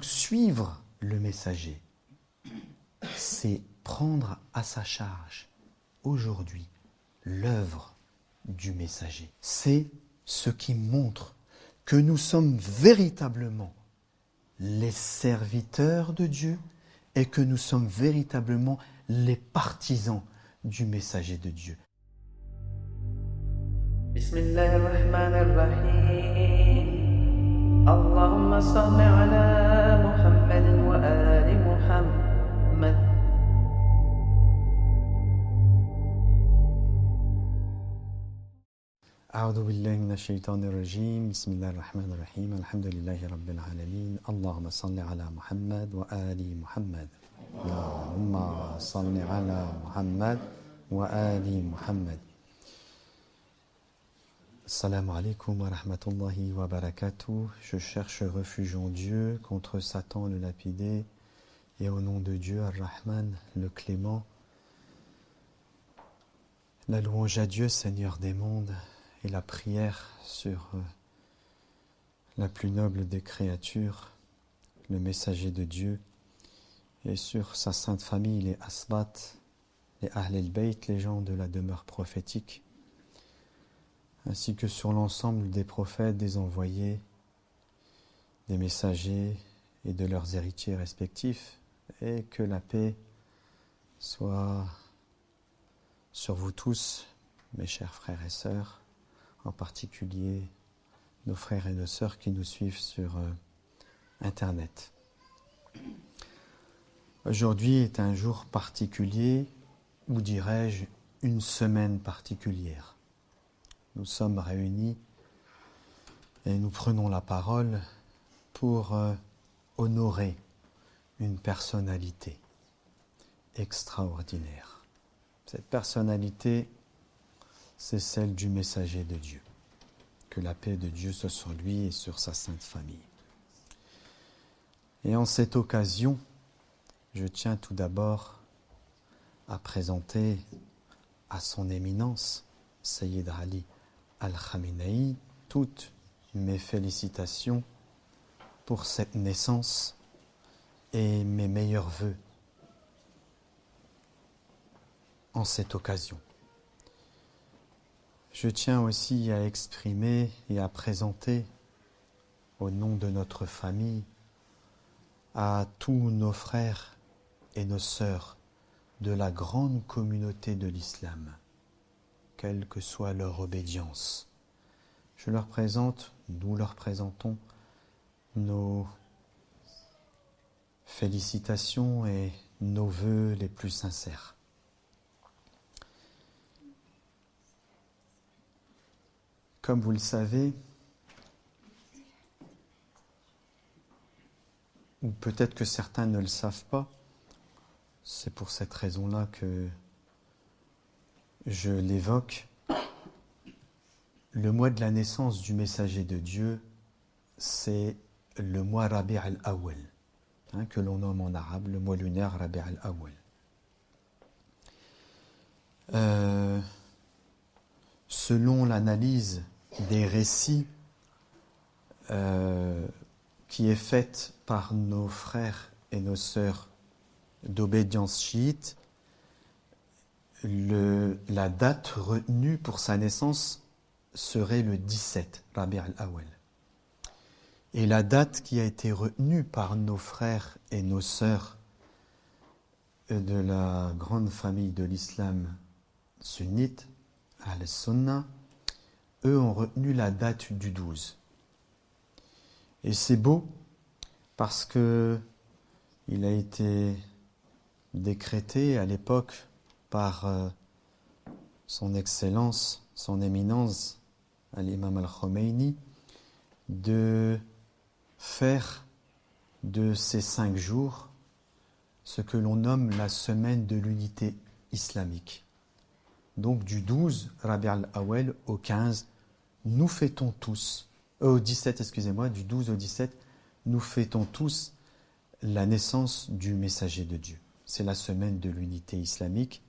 Suivre le messager, c'est prendre à sa charge aujourd'hui l'œuvre du messager. C'est ce qui montre que nous sommes véritablement les serviteurs de Dieu et que nous sommes véritablement les partisans du messager de Dieu. Bismillahirrahmanirrahim. Allahumma salli ala Muhammadin wa ali Muhammad. أعوذ بالله من الشيطان الرجيم بسم الله الرحمن الرحيم الحمد لله رب العالمين اللهم صل على محمد وآل محمد اللهم صل على محمد وآل محمد. Assalamu alaikum wa rahmatullahi wa barakatuh. Je cherche refuge en Dieu contre Satan le lapidé et au nom de Dieu Ar-Rahman le clément. La louange à Dieu Seigneur des mondes et la prière sur la plus noble des créatures, le messager de Dieu, et sur sa sainte famille, les Asbat, les Ahl el-Bayt, les gens de la demeure prophétique, ainsi que sur l'ensemble des prophètes, des envoyés, des messagers et de leurs héritiers respectifs, et que la paix soit sur vous tous, mes chers frères et sœurs, en particulier nos frères et nos sœurs qui nous suivent sur Internet. Aujourd'hui est un jour particulier, ou dirais-je une semaine particulière. Nous sommes réunis et nous prenons la parole pour honorer une personnalité extraordinaire. Cette personnalité, c'est celle du messager de Dieu. Que la paix de Dieu soit sur lui et sur sa sainte famille. Et en cette occasion, je tiens tout d'abord à présenter à son éminence, Sayyid Ali Al-Khamenei, toutes mes félicitations pour cette naissance et mes meilleurs vœux en cette occasion. Je tiens aussi à exprimer et à présenter au nom de notre famille à tous nos frères et nos sœurs de la grande communauté de l'islam, quelle que soit leur obédience. Je leur présente, nous leur présentons nos félicitations et nos vœux les plus sincères. Comme vous le savez, ou peut-être que certains ne le savent pas, c'est pour cette raison-là que je l'évoque. Le mois de la naissance du messager de Dieu, c'est le mois Rabi' al-Awwal, que l'on nomme en arabe le mois lunaire Rabi' al-Awwal. Selon l'analyse des récits qui est faite par nos frères et nos sœurs d'obédience chiite, la date retenue pour sa naissance serait le 17, Rabi' al-Awwal. Et la date qui a été retenue par nos frères et nos sœurs de la grande famille de l'islam sunnite, Al-Sunnah, eux ont retenu la date du 12. Et c'est beau parce que il a été décrété à l'époque par son excellence, son éminence, l'imam al-Khomeini, de faire de ces 5 jours ce que l'on nomme la semaine de l'unité islamique. Donc du 12 Rabi' al-Awwal au 15, nous fêtons tous, au 17, excusez-moi, du 12 au 17, nous fêtons tous la naissance du messager de Dieu. C'est la semaine de l'unité islamique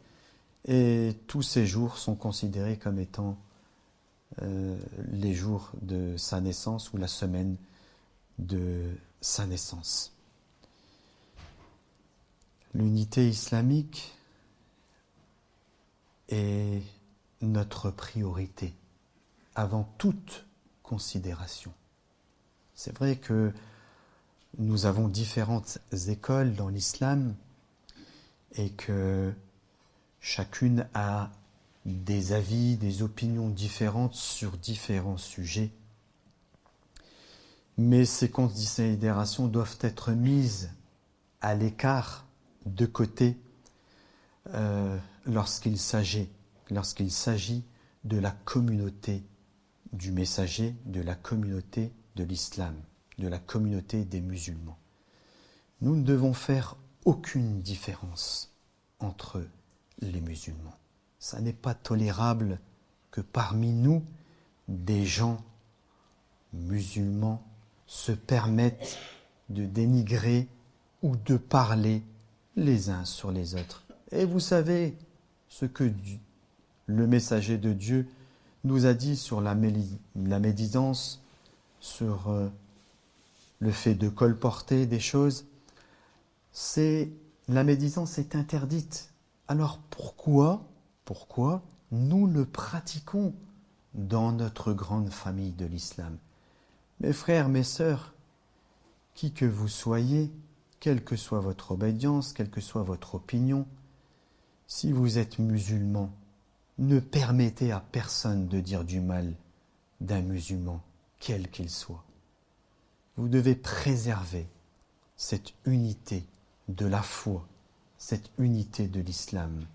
et tous ces jours sont considérés comme étant les jours de sa naissance ou la semaine de sa naissance. L'unité islamique est notre priorité avant toute considération. C'est vrai que nous avons différentes écoles dans l'islam et que chacune a des avis, des opinions différentes sur différents sujets. Mais ces considérations doivent être mises à l'écart, de côté, lorsqu'il s'agit de la communauté du messager, de la communauté de l'islam, de la communauté des musulmans. Nous ne devons faire aucune différence entre les musulmans. Ça n'est pas tolérable que parmi nous, des gens musulmans se permettent de dénigrer ou de parler les uns sur les autres. Et vous savez ce que le messager de Dieu nous a dit sur la médisance, sur le fait de colporter des choses. La médisance est interdite. Alors pourquoi nous le pratiquons dans notre grande famille de l'islam? Mes frères, mes sœurs, qui que vous soyez, quelle que soit votre obédience, quelle que soit votre opinion, si vous êtes musulman, ne permettez à personne de dire du mal d'un musulman, quel qu'il soit. Vous devez préserver cette unité de la foi, cette unité de l'islam.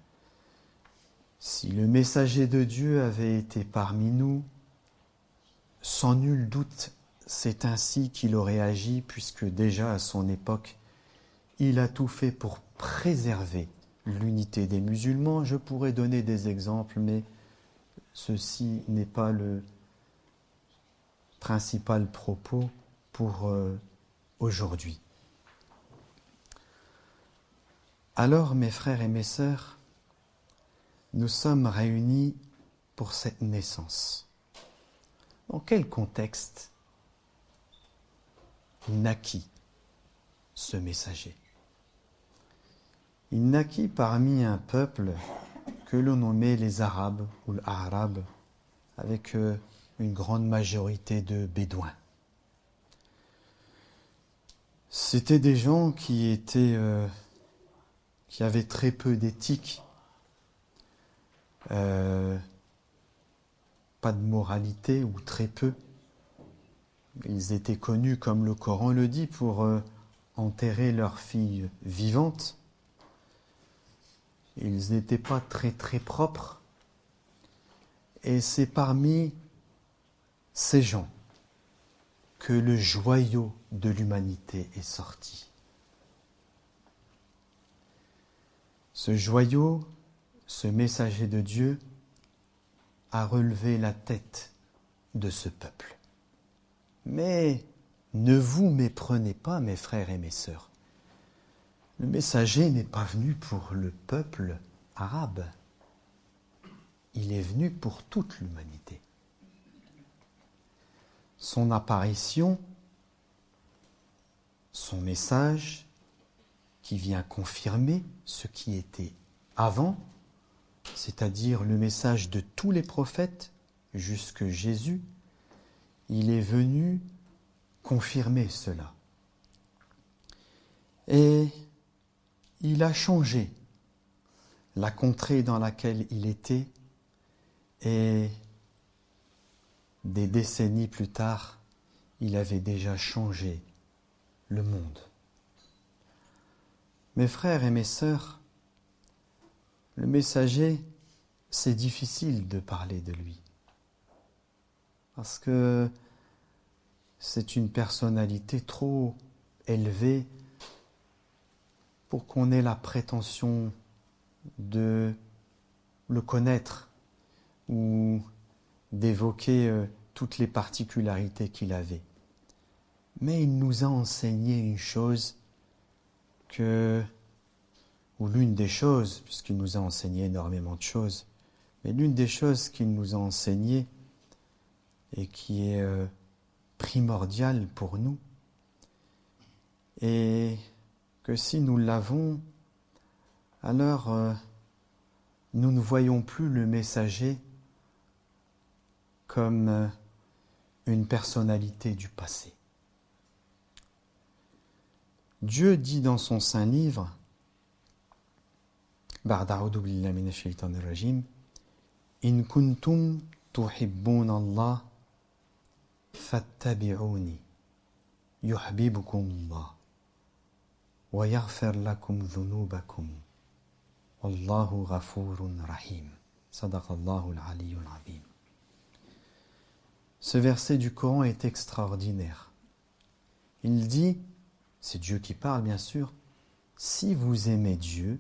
Si le messager de Dieu avait été parmi nous, sans nul doute, c'est ainsi qu'il aurait agi, puisque déjà à son époque, il a tout fait pour préserver l'unité des musulmans. Je pourrais donner des exemples, mais ceci n'est pas le principal propos pour aujourd'hui. Alors, mes frères et mes sœurs, nous sommes réunis pour cette naissance. Dans quel contexte naquit ce messager? Il naquit parmi un peuple que l'on nommait les Arabes ou l'Arab, avec une grande majorité de Bédouins. C'était des gens qui avaient très peu d'éthique, pas de moralité ou très peu. Ils étaient connus, comme le Coran le dit, pour enterrer leurs filles vivantes. Ils n'étaient pas très très propres. Et c'est parmi ces gens que le joyau de l'humanité est sorti. Ce joyau, ce messager de Dieu, a relevé la tête de ce peuple. Mais ne vous méprenez pas, mes frères et mes sœurs. Le messager n'est pas venu pour le peuple arabe. Il est venu pour toute l'humanité. Son apparition, son message, qui vient confirmer ce qui était avant, c'est-à-dire le message de tous les prophètes jusque Jésus, il est venu confirmer cela. Et il a changé la contrée dans laquelle il était, et des décennies plus tard, il avait déjà changé le monde. Mes frères et mes sœurs, le messager, c'est difficile de parler de lui. Parce que c'est une personnalité trop élevée pour qu'on ait la prétention de le connaître ou d'évoquer toutes les particularités qu'il avait. Mais il nous a enseigné une chose ou l'une des choses, puisqu'il nous a enseigné énormément de choses, mais l'une des choses qu'il nous a enseigné et qui est primordiale pour nous, et que si nous l'avons, alors nous ne voyons plus le messager comme une personnalité du passé. Dieu dit dans son saint livre, بعد أعوذ بالله من الشيطان الرجيم إن كنتم تحبون الله فاتبعوني يحببكم الله ويغفر لكم ذنوبكم والله غفور رحيم صدق الله العلي العظيم. Ce verset du Coran est extraordinaire. Il dit, c'est Dieu qui parle bien sûr, si vous aimez Dieu,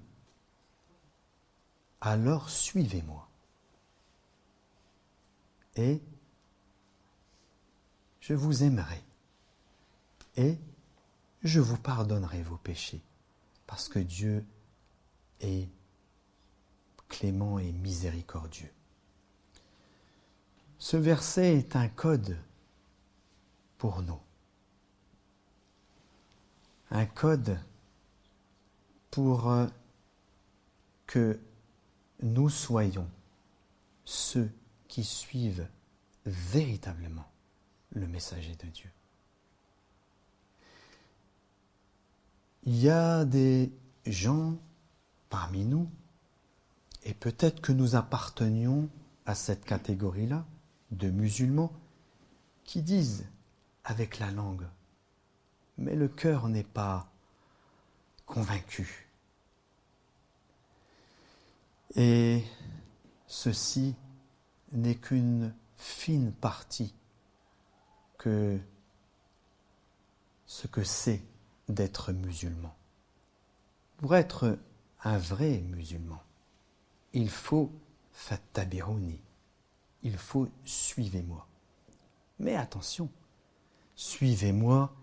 alors suivez-moi. Et je vous aimerai. Et je vous pardonnerai vos péchés. Parce que Dieu est clément et miséricordieux. Ce verset est un code pour nous. Un code pour que nous soyons ceux qui suivent véritablement le messager de Dieu. Il y a des gens parmi nous, et peut-être que nous appartenions à cette catégorie-là, de musulmans, qui disent avec la langue, mais le cœur n'est pas convaincu. Et ceci n'est qu'une fine partie que ce que c'est d'être musulman. Pour être un vrai musulman, il faut fattabi'uni, il faut suivez-moi. Mais attention, suivez-moi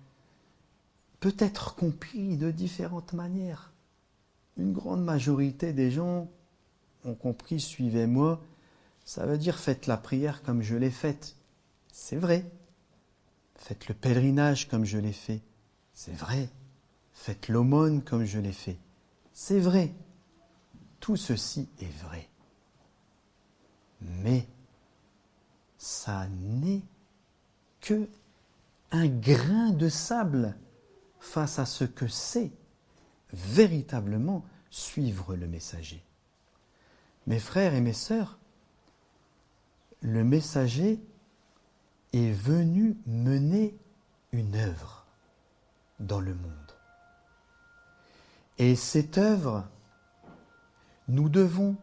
peut être compris de différentes manières. Une grande majorité des gens ont compris suivez-moi, ça veut dire faites la prière comme je l'ai faite. C'est vrai. Faites le pèlerinage comme je l'ai fait. C'est vrai. Faites l'aumône comme je l'ai fait. C'est vrai. Tout ceci est vrai. Mais ça n'est que un grain de sable face à ce que c'est véritablement suivre le messager. Mes frères et mes sœurs, le messager est venu mener une œuvre dans le monde. Et cette œuvre, nous devons,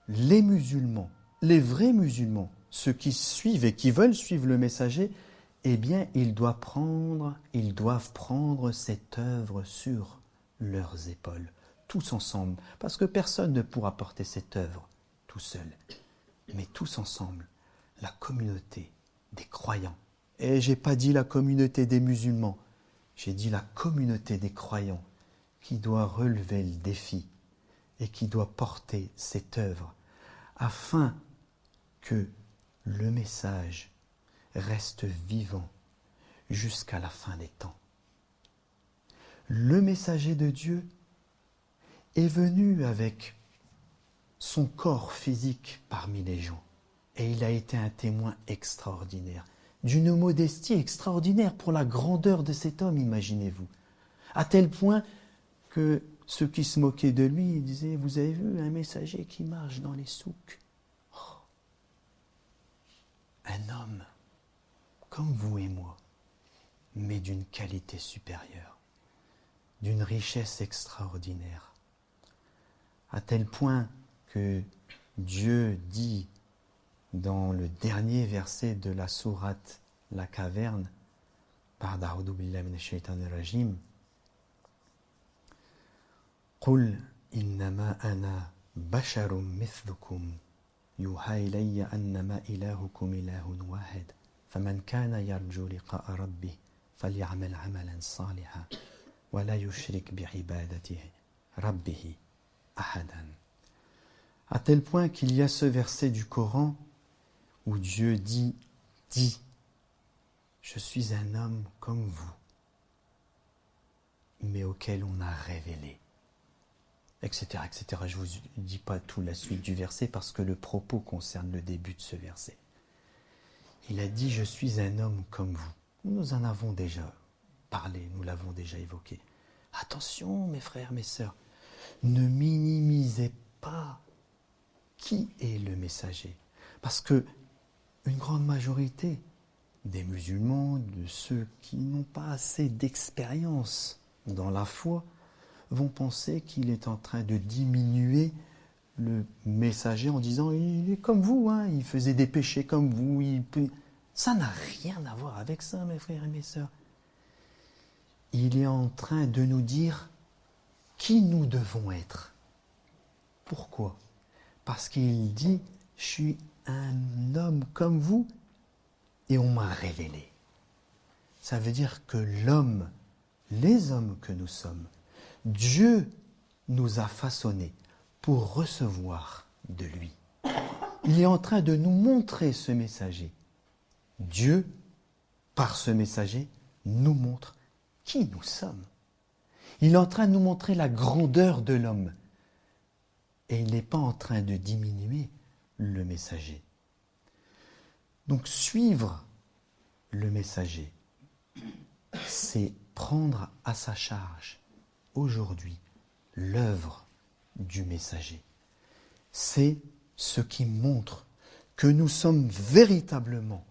les musulmans, les vrais musulmans, ceux qui suivent et qui veulent suivre le messager, eh bien, ils doivent prendre cette œuvre sur leurs épaules, tous ensemble, parce que personne ne pourra porter cette œuvre tout seul, mais tous ensemble, la communauté des croyants. Et je n'ai pas dit la communauté des musulmans, j'ai dit la communauté des croyants qui doit relever le défi et qui doit porter cette œuvre afin que le message reste vivant jusqu'à la fin des temps. Le messager de Dieu est venu avec son corps physique parmi les gens et il a été un témoin extraordinaire, d'une modestie extraordinaire pour la grandeur de cet homme, imaginez-vous, à tel point que ceux qui se moquaient de lui disaient « Vous avez vu un messager qui marche dans les souks ?» Oh, un homme comme vous et moi, mais d'une qualité supérieure, d'une richesse extraordinaire, à tel point que Dieu dit dans le dernier verset de la sourate La Caverne, بعد أعوذ بالله من الشيطان الرجيم قل إنما أنا بشر مثلكم يوحى إلي أنما إلهكم إله واحد فمن كان يرجو لقاء ربه فليعمل عملا صالحا ولا يشرك بعبادته ربه أحدا. À tel point qu'il y a ce verset du Coran où Dieu dit « Dis, je suis un homme comme vous, mais auquel on a révélé etc., etc. Je ne vous dis pas tout la suite du verset parce que le propos concerne le début de ce verset. Il a dit « Je suis un homme comme vous ». Nous en avons déjà parlé, nous l'avons déjà évoqué. Attention mes frères, mes sœurs, ne minimisez pas qui est le messager. Parce que une grande majorité des musulmans, de ceux qui n'ont pas assez d'expérience dans la foi, vont penser qu'il est en train de diminuer le messager en disant « il est comme vous, hein, il faisait des péchés comme vous, Ça n'a rien à voir avec ça, mes frères et mes sœurs. Il est en train de nous dire qui nous devons être. Pourquoi ? Parce qu'il dit « je suis un homme comme vous et on m'a révélé ». Ça veut dire que l'homme, les hommes que nous sommes, Dieu nous a façonnés pour recevoir de lui. Il est en train de nous montrer ce messager. Dieu, par ce messager, nous montre qui nous sommes. Il est en train de nous montrer la grandeur de l'homme. Et il n'est pas en train de diminuer le messager. Donc suivre le messager, c'est prendre à sa charge aujourd'hui l'œuvre du messager. C'est ce qui montre que nous sommes véritablement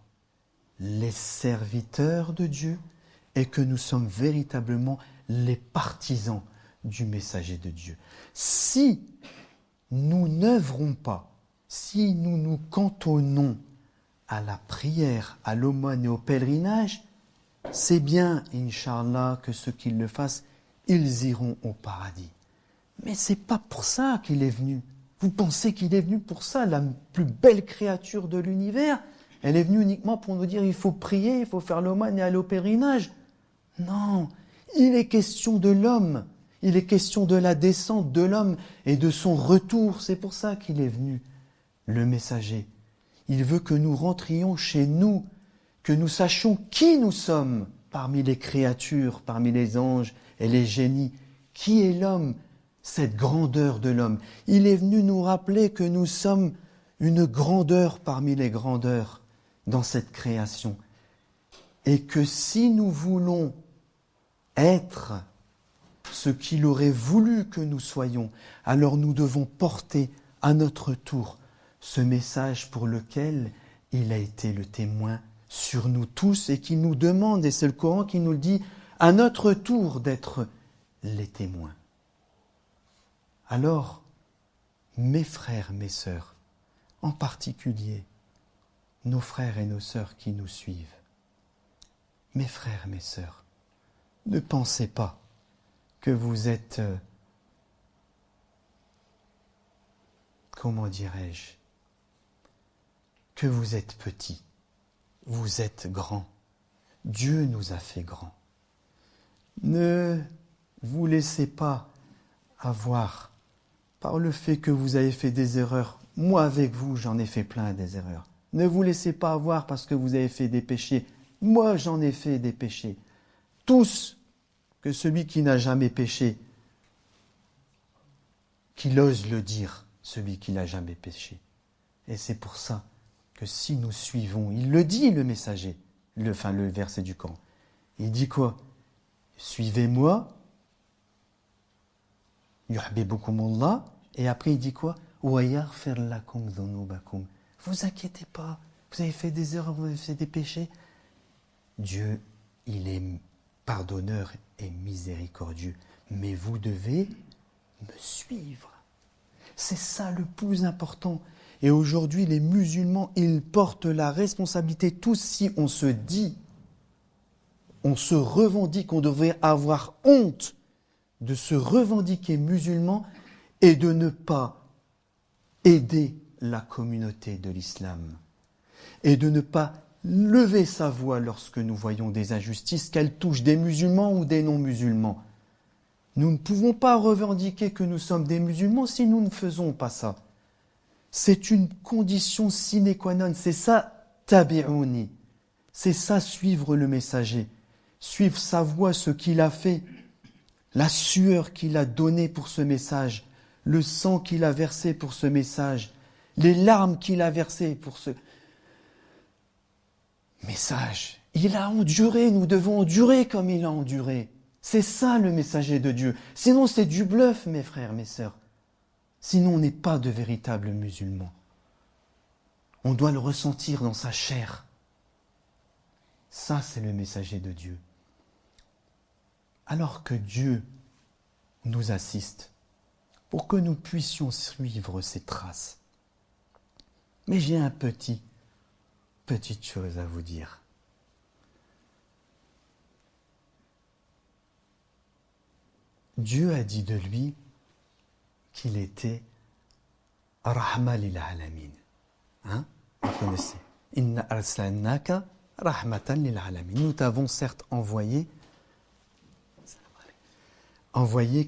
les serviteurs de Dieu et que nous sommes véritablement les partisans du messager de Dieu. Si nous n'œuvrons pas, si nous nous cantonnons à la prière, à l'aumône et au pèlerinage, c'est bien, Inch'Allah, que ceux qui le fassent, ils iront au paradis. Mais c'est pas pour ça qu'il est venu. Vous pensez qu'il est venu pour ça, la plus belle créature de l'univers? Elle est venue uniquement pour nous dire il faut prier, il faut faire l'aumône et aller au pèlerinage. Non, il est question de l'homme, il est question de la descente de l'homme et de son retour. C'est pour ça qu'il est venu, le messager. Il veut que nous rentrions chez nous, que nous sachions qui nous sommes parmi les créatures, parmi les anges et les génies. Qui est l'homme, cette grandeur de l'homme? Il est venu nous rappeler que nous sommes une grandeur parmi les grandeurs dans cette création. Et que si nous voulons être ce qu'il aurait voulu que nous soyons, alors nous devons porter à notre tour ce message pour lequel il a été le témoin sur nous tous et qui nous demande, et c'est le Coran qui nous le dit, à notre tour d'être les témoins. Alors, mes frères, mes sœurs, en particulier, nos frères et nos sœurs qui nous suivent, mes frères, mes sœurs, ne pensez pas que vous êtes, comment dirais-je, que vous êtes petits. Vous êtes grands. Dieu nous a fait grands. Ne vous laissez pas avoir par le fait que vous avez fait des erreurs. Moi, avec vous, j'en ai fait plein des erreurs. Ne vous laissez pas avoir parce que vous avez fait des péchés. Moi, j'en ai fait des péchés. Tous, que celui qui n'a jamais péché, qu'il ose le dire, celui qui n'a jamais péché. Et c'est pour ça que si nous suivons, il le dit le messager, le verset du Coran. Il dit quoi? Suivez-moi, yuhbibkumullah, et après il dit quoi? Wa yaghfir lakum dhunubakum. Vous inquiétez pas, vous avez fait des erreurs, vous avez fait des péchés. Dieu, il est pardonneur et miséricordieux, mais vous devez me suivre. C'est ça le plus important. Et aujourd'hui, les musulmans, ils portent la responsabilité, tous si on se dit, on se revendique, on devrait avoir honte de se revendiquer musulman et de ne pas aider la communauté de l'islam. Et de ne pas lever sa voix lorsque nous voyons des injustices, qu'elles touchent des musulmans ou des non-musulmans. Nous ne pouvons pas revendiquer que nous sommes des musulmans si nous ne faisons pas ça. C'est une condition sine qua non, c'est ça, tabi'ouni. C'est ça, suivre le messager. Suivre sa voie, ce qu'il a fait, la sueur qu'il a donnée pour ce message, le sang qu'il a versé pour ce message, les larmes qu'il a versées pour ce message. Il a enduré, nous devons endurer comme il a enduré. C'est ça le messager de Dieu. Sinon c'est du bluff, mes frères, mes sœurs. Sinon on n'est pas de véritables musulmans. On doit le ressentir dans sa chair. Ça c'est le messager de Dieu. Alors que Dieu nous assiste pour que nous puissions suivre ses traces. Mais j'ai petite chose à vous dire. Dieu a dit de lui qu'il était Rahma lil alamin. Hein? Vous connaissez. Inna arsalnaka rahmatan lil alamin. Nous t'avons certes envoyé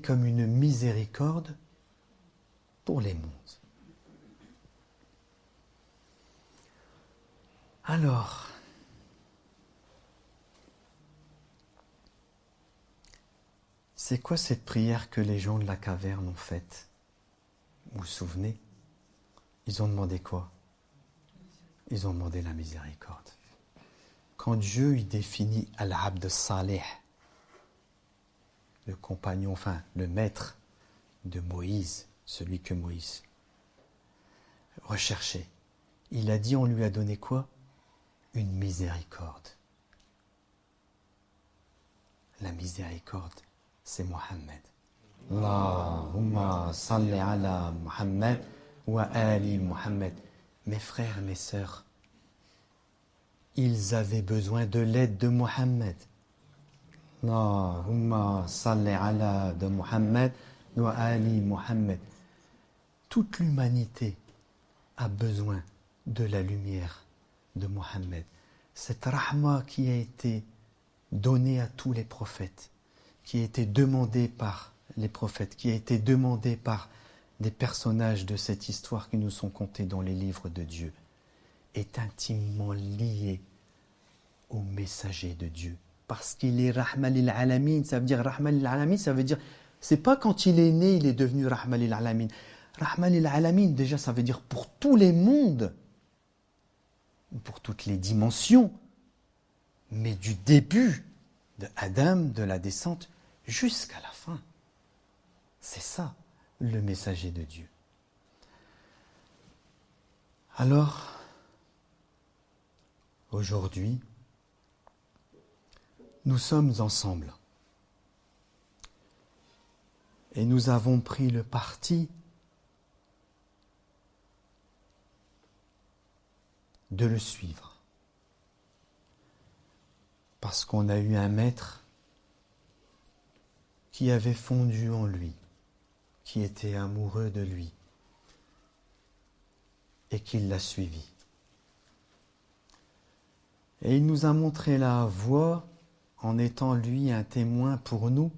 comme une miséricorde pour les mondes. Alors, c'est quoi cette prière que les gens de la caverne ont faite? Vous vous souvenez? Ils ont demandé quoi? Ils ont demandé la miséricorde. Quand Dieu il définit Al-Abd Salih, le compagnon, enfin le maître de Moïse, celui que Moïse recherchait, il a dit, on lui a donné quoi? Une miséricorde. La miséricorde, c'est Mohammed. Allahumma salli ala Muhammad wa ali Muhammad. Mes frères, mes sœurs, ils avaient besoin de l'aide de Mohammed. Allahumma salli ala de Muhammad wa ali Muhammad. Toute l'humanité a besoin de la lumière de Mohammed. Cette rahma qui a été donnée à tous les prophètes, qui a été demandée par les prophètes, qui a été demandée par des personnages de cette histoire qui nous sont contés dans les livres de Dieu, est intimement liée au messager de Dieu. Parce qu'il est Rahma lil Alamin, ça veut dire Rahma lil Alamin, ça veut dire, c'est pas quand il est né, il est devenu Rahma lil Alamin. Rahma lil Alamin, déjà, ça veut dire pour tous les mondes, pour toutes les dimensions, mais du début de Adam, de la descente, jusqu'à la fin. C'est ça, le messager de Dieu. Alors, aujourd'hui, nous sommes ensemble et nous avons pris le parti de le suivre. Parce qu'on a eu un maître qui avait fondu en lui, qui était amoureux de lui et qui l'a suivi. Et il nous a montré la voie en étant lui un témoin pour nous,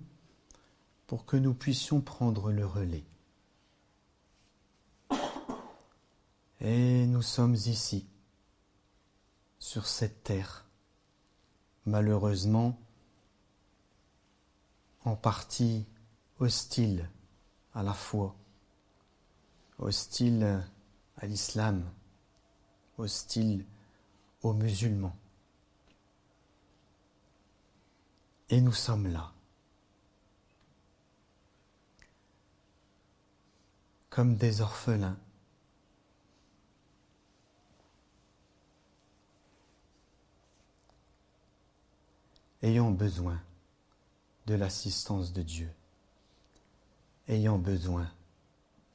pour que nous puissions prendre le relais. Et nous sommes ici, sur cette terre, malheureusement, en partie hostile à la foi, hostile à l'islam, hostile aux musulmans. Et nous sommes là, comme des orphelins, ayant besoin de l'assistance de Dieu, ayant besoin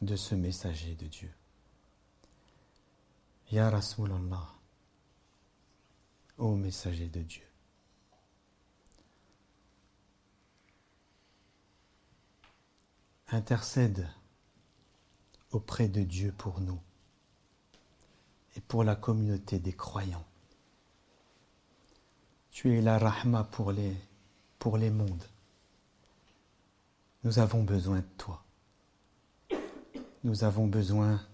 de ce messager de Dieu. Ya Rasulallah, ô messager de Dieu, intercède auprès de Dieu pour nous et pour la communauté des croyants. Tu es la rahma pour les mondes. Nous avons besoin de toi. Nous avons besoin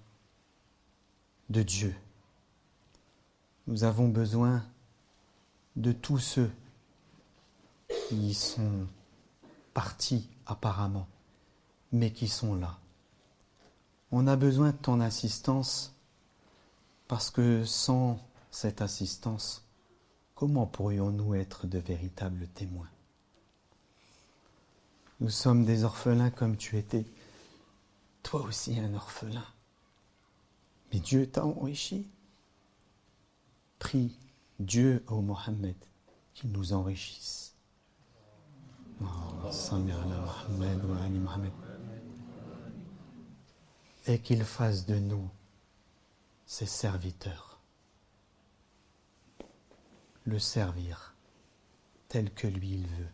de Dieu. Nous avons besoin de tous ceux qui sont partis apparemment, mais qui sont là On a besoin de ton assistance parce que sans cette assistance, comment pourrions-nous être de véritables témoins? Nous sommes des orphelins comme tu étais, toi aussi un orphelin. Mais Dieu t'a enrichi. Prie Dieu, ô Mohammed, qu'il nous enrichisse. Et qu'il fasse de nous ses serviteurs. Le servir tel que lui il veut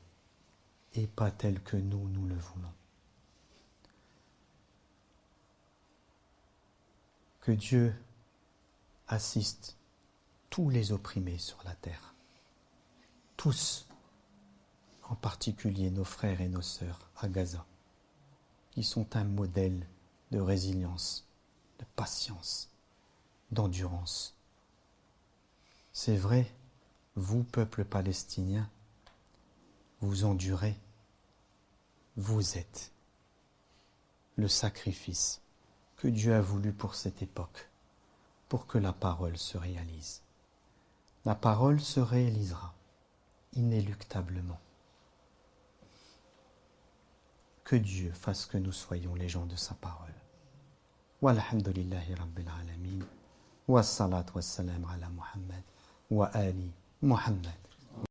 et pas tel que nous le voulons. Que Dieu assiste tous les opprimés sur la terre, tous, en particulier nos frères et nos sœurs à Gaza, qui sont un modèle de résilience, de patience, d'endurance. C'est vrai, vous, peuple palestinien, vous endurez, vous êtes le sacrifice que Dieu a voulu pour cette époque, pour que la parole se réalise. La parole se réalisera inéluctablement. Que Dieu fasse que nous soyons les gens de sa parole. Walhamdulillahi Rabbil Alamin. Wassalat wassalam ala Muhammad wa ali Muhammad.